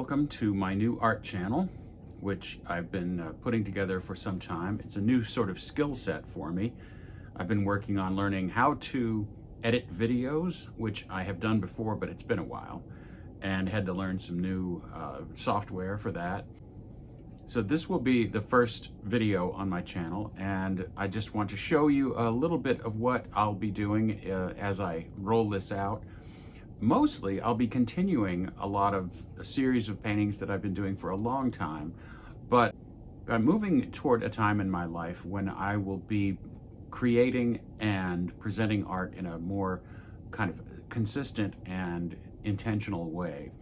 welcome to my new art channel, which I've been putting together for some time. It's a new sort of skill set for me. I've been working on learning how to edit videos, which I have done before, but it's been a while, and had to learn some new software for that. So this will be the first video on my channel, and I just want to show you a little bit of what I'll be doing as I roll this out. Mostly, I'll be continuing a series of paintings that I've been doing for a long time, but I'm moving toward a time in my life when I will be creating and presenting art in a more kind of consistent and intentional way.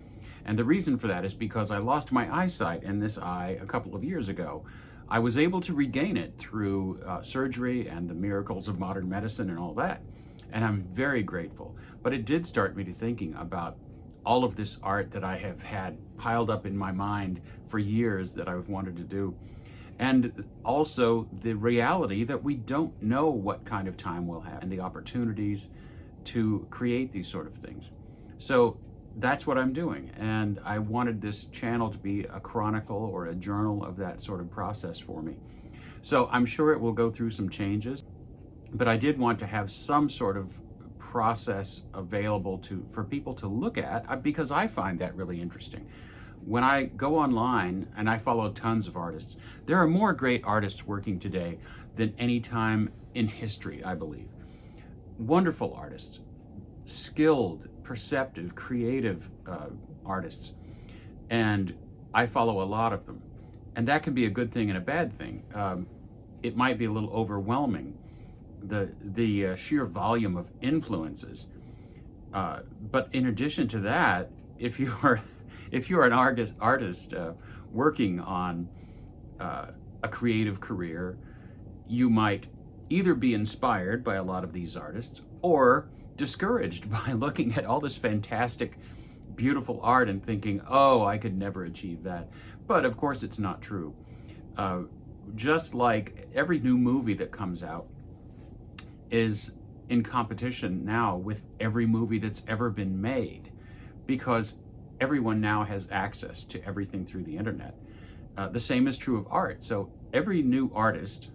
And the reason for that is because I lost my eyesight in this eye a couple of years ago. I was able to regain it through surgery and the miracles of modern medicine and all that. And I'm very grateful. But it did start me to thinking about all of this art that I have had piled up in my mind for years that I've wanted to do. And also the reality that we don't know what kind of time we'll have and the opportunities to create these sort of things. So that's what I'm doing. And I wanted this channel to be a chronicle or a journal of that sort of process for me. So I'm sure it will go through some changes. But I did want to have some sort of process available for people to look at because I find that really interesting. When I go online, and I follow tons of artists, there are more great artists working today than any time in history, I believe. Wonderful artists, skilled, perceptive, creative artists, and I follow a lot of them. And that can be a good thing and a bad thing. It might be a little overwhelming, the sheer volume of influences. But in addition to that, if you're an artist working on a creative career, you might either be inspired by a lot of these artists or discouraged by looking at all this fantastic, beautiful art and thinking, oh, I could never achieve that. But of course, it's not true. Just like every new movie that comes out is in competition now with every movie that's ever been made, because everyone now has access to everything through the internet. The same is true of art. So every new artist,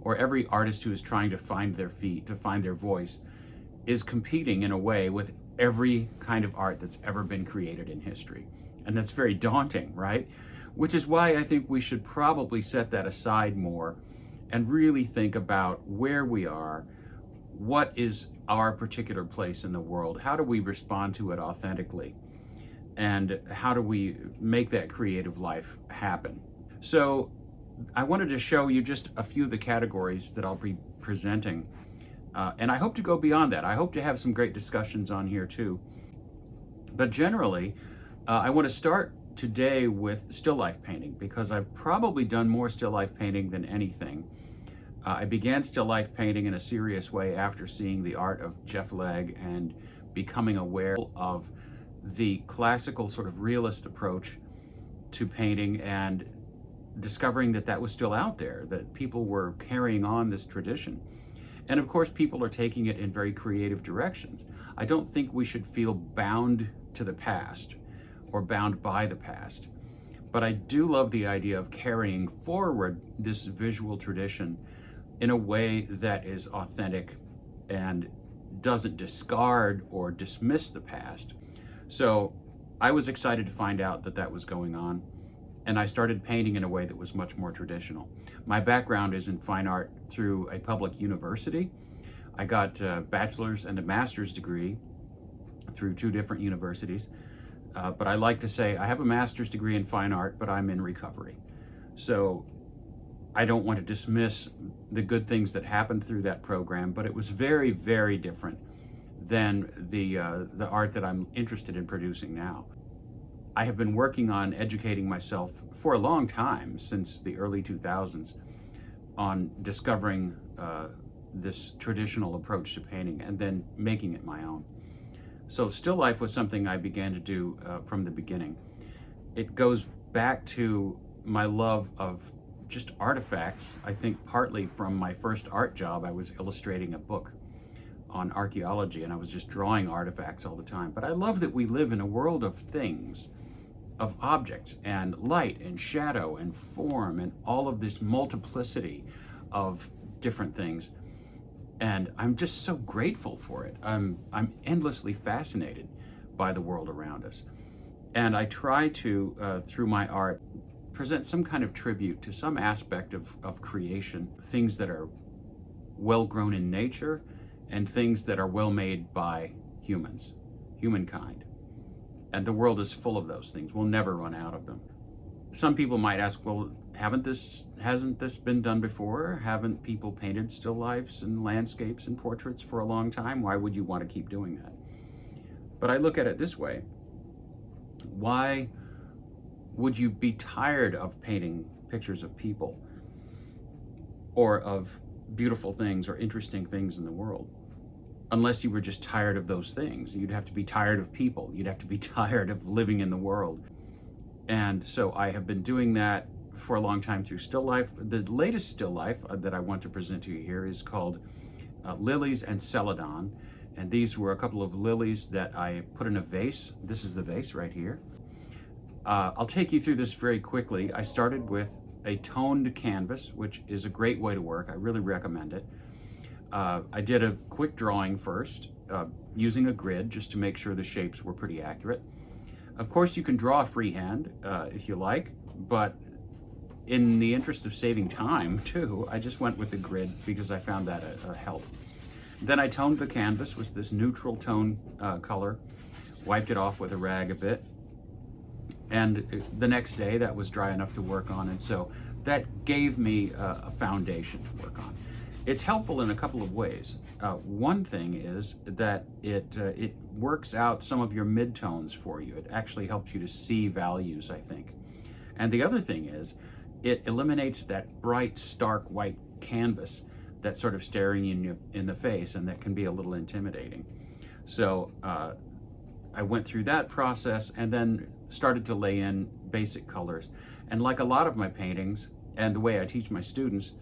or every artist who is trying to find their feet, to find their voice, is competing in a way with every kind of art that's ever been created in history. And that's very daunting, right? Which is why I think we should probably set that aside more and really think about where we are, what is our particular place in the world, how do we respond to it authentically, and how do we make that creative life happen. So I wanted to show you just a few of the categories that I'll be presenting, and I hope to go beyond that. I hope to have some great discussions on here too. But generally, I want to start today with still life painting, because I've probably done more still life painting than anything. I began still life painting in a serious way after seeing the art of Jeff Legge and becoming aware of the classical sort of realist approach to painting and discovering that that was still out there, that people were carrying on this tradition. And of course, people are taking it in very creative directions. I don't think we should feel bound to the past or bound by the past, but I do love the idea of carrying forward this visual tradition in a way that is authentic and doesn't discard or dismiss the past. So I was excited to find out that that was going on, and I started painting in a way that was much more traditional. My background is in fine art through a public university. I got a bachelor's and a master's degree through two different universities, but I like to say I have a master's degree in fine art, but I'm in recovery. So I don't want to dismiss the good things that happened through that program, but it was very, very different than the art that I'm interested in producing now. I have been working on educating myself for a long time, since the early 2000s, on discovering this traditional approach to painting and then making it my own. So still life was something I began to do from the beginning. It goes back to my love of just artifacts. I think partly from my first art job, I was illustrating a book on archaeology, and I was just drawing artifacts all the time. But I love that we live in a world of things of objects and light and shadow and form and all of this multiplicity of different things. And I'm just so grateful for it. I'm endlessly fascinated by the world around us. And I try to, through my art, present some kind of tribute to some aspect of creation, things that are well grown in nature and things that are well made by humankind. And the world is full of those things. We'll never run out of them. Some people might ask, well, hasn't this been done before? Haven't people painted still lifes and landscapes and portraits for a long time? Why would you want to keep doing that? But I look at it this way. Why would you be tired of painting pictures of people or of beautiful things or interesting things in the world? Unless you were just tired of those things. You'd have to be tired of people. You'd have to be tired of living in the world. And so I have been doing that for a long time through still life. The latest still life that I want to present to you here is called Lilies and Celadon. And these were a couple of lilies that I put in a vase. This is the vase right here. I'll take you through this very quickly. I started with a toned canvas, which is a great way to work. I really recommend it. I did a quick drawing first, using a grid just to make sure the shapes were pretty accurate. Of course, you can draw freehand if you like, but in the interest of saving time too, I just went with the grid because I found that a help. Then I toned the canvas with this neutral tone color, wiped it off with a rag a bit, and the next day that was dry enough to work on, and so that gave me a foundation to work on. It's helpful in a couple of ways. One thing is that it works out some of your midtones for you. It actually helps you to see values, I think. And the other thing is it eliminates that bright, stark white canvas that's sort of staring you in the face and that can be a little intimidating. So I went through that process and then started to lay in basic colors. And like a lot of my paintings, and the way I teach my students,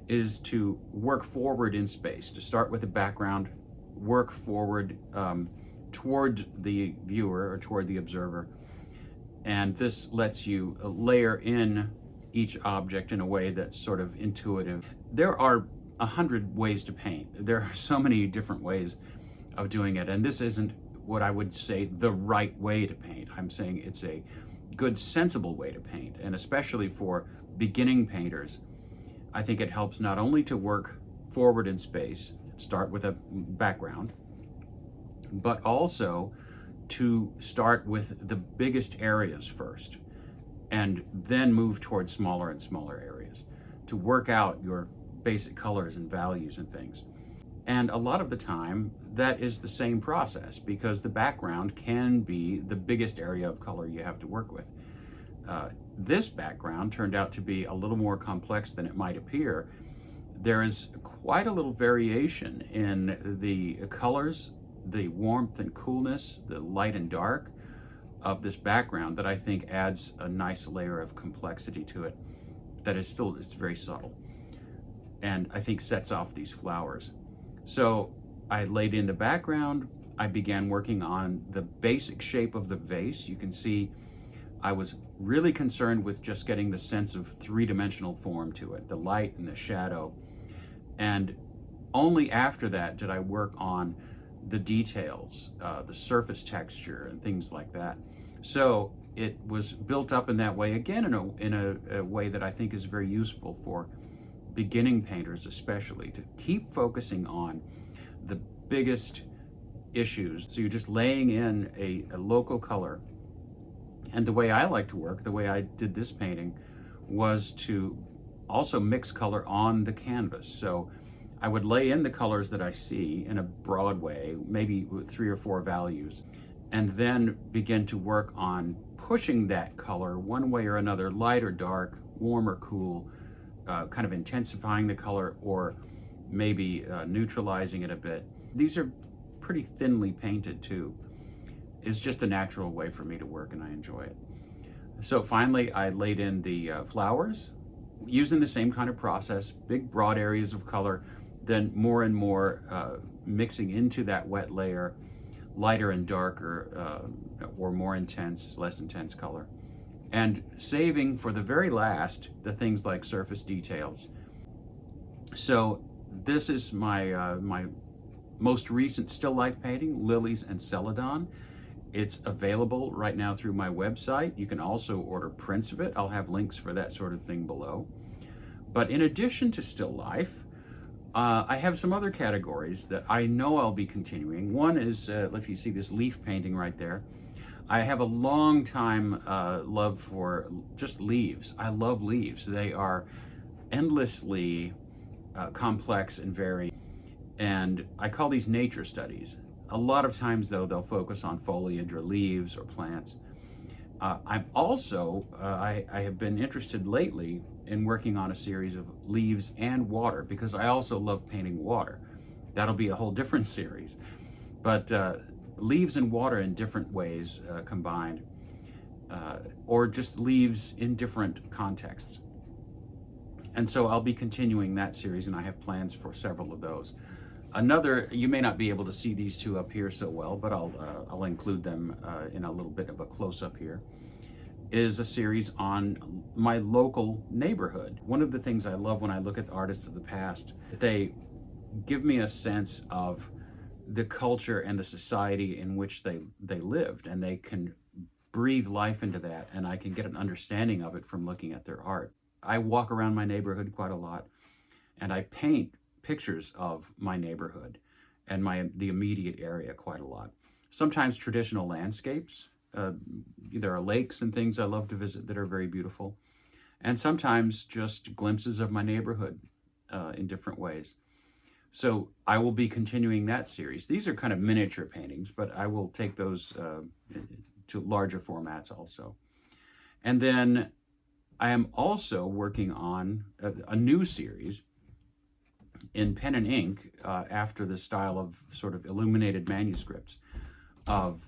is to work forward in space, to start with a background, work forward toward the viewer or toward the observer. And this lets you layer in each object in a way that's sort of intuitive. There are 100 ways to paint. There are so many different ways of doing it. And this isn't what I would say the right way to paint. I'm saying it's a good, sensible way to paint. And especially for beginning painters, I think it helps not only to work forward in space, start with a background, but also to start with the biggest areas first and then move towards smaller and smaller areas to work out your basic colors and values and things. And a lot of the time that is the same process because the background can be the biggest area of color you have to work with. This background turned out to be a little more complex than it might appear. There is quite a little variation in the colors, the warmth and coolness, the light and dark of this background that I think adds a nice layer of complexity to it that is still very subtle and I think sets off these flowers. So I laid in the background. I began working on the basic shape of the vase. You can see I was really concerned with just getting the sense of three-dimensional form to it, the light and the shadow. And only after that did I work on the details, the surface texture and things like that. So it was built up in that way, again, in a way that I think is very useful for beginning painters especially, to keep focusing on the biggest issues. So you're just laying in a local color. And the way I like to work, the way I did this painting, was to also mix color on the canvas. So I would lay in the colors that I see in a broad way, maybe with 3 or 4 values, and then begin to work on pushing that color one way or another, light or dark, warm or cool, kind of intensifying the color or maybe neutralizing it a bit. These are pretty thinly painted too. It's just a natural way for me to work and I enjoy it. So finally I laid in the flowers using the same kind of process, big broad areas of color, then more and more mixing into that wet layer, lighter and darker, or more intense, less intense color. And saving for the very last the things like surface details. So this is my most recent still life painting, Lilies and Celadon. It's available right now through my website. You can also order prints of it. I'll have links for that sort of thing below. But in addition to still life, I have some other categories that I know I'll be continuing. One is, if you see this leaf painting right there, I have a long time love for just leaves. I love leaves. They are endlessly complex and varied. And I call these nature studies. A lot of times, though, they'll focus on foliage or leaves or plants. I'm also, I have been interested lately in working on a series of leaves and water, because I also love painting water. That'll be a whole different series. But leaves and water in different ways combined, or just leaves in different contexts. And so I'll be continuing that series, and I have plans for several of those. Another, you may not be able to see these two up here so well, but I'll include them in a little bit of a close-up here, is a series on my local neighborhood. One of the things I love when I look at artists of the past, they give me a sense of the culture and the society in which they lived, and they can breathe life into that, and I can get an understanding of it from looking at their art. I walk around my neighborhood quite a lot, and I paint pictures of my neighborhood and the immediate area quite a lot. Sometimes traditional landscapes. There are lakes and things I love to visit that are very beautiful. And sometimes just glimpses of my neighborhood in different ways. So I will be continuing that series. These are kind of miniature paintings, but I will take those to larger formats also. And then I am also working on a new series in pen and ink, after the style of sort of illuminated manuscripts of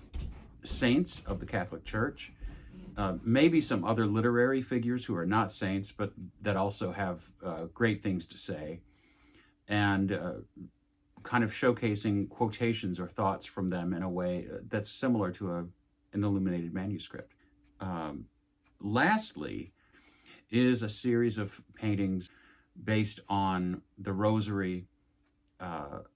saints of the Catholic Church, maybe some other literary figures who are not saints, but that also have great things to say, and kind of showcasing quotations or thoughts from them in a way that's similar to an illuminated manuscript. Lastly is a series of paintings based on the Rosary,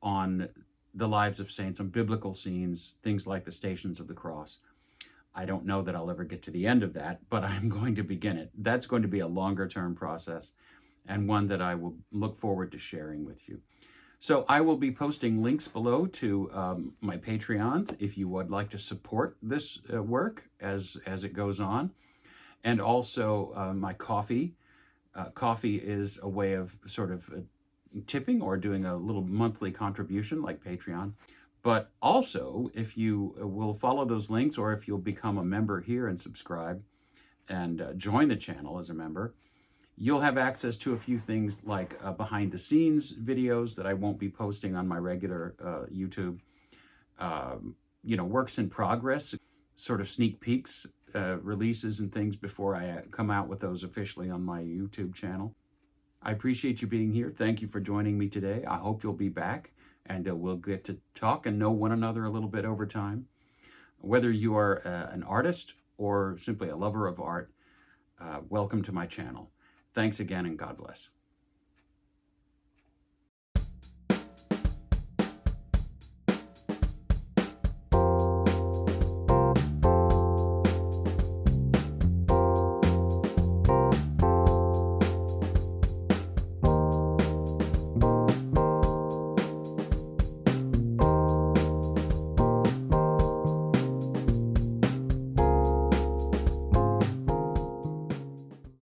on the lives of saints, on biblical scenes, things like the Stations of the Cross. I don't know that I'll ever get to the end of that, but I'm going to begin it. That's going to be a longer term process, and one that I will look forward to sharing with you. So I will be posting links below to my Patreon if you would like to support this work as it goes on, and also my Ko-fi. Ko-fi is a way of sort of tipping or doing a little monthly contribution like Patreon. But also, if you will follow those links, or if you'll become a member here and subscribe and join the channel as a member, you'll have access to a few things like behind the scenes videos that I won't be posting on my regular YouTube, works in progress, sort of sneak peeks, releases and things before I come out with those officially on my YouTube channel. I appreciate you being here. Thank you for joining me today. I hope you'll be back, and we'll get to talk and know one another a little bit over time. Whether you are an artist or simply a lover of art, welcome to my channel. Thanks again, and God bless.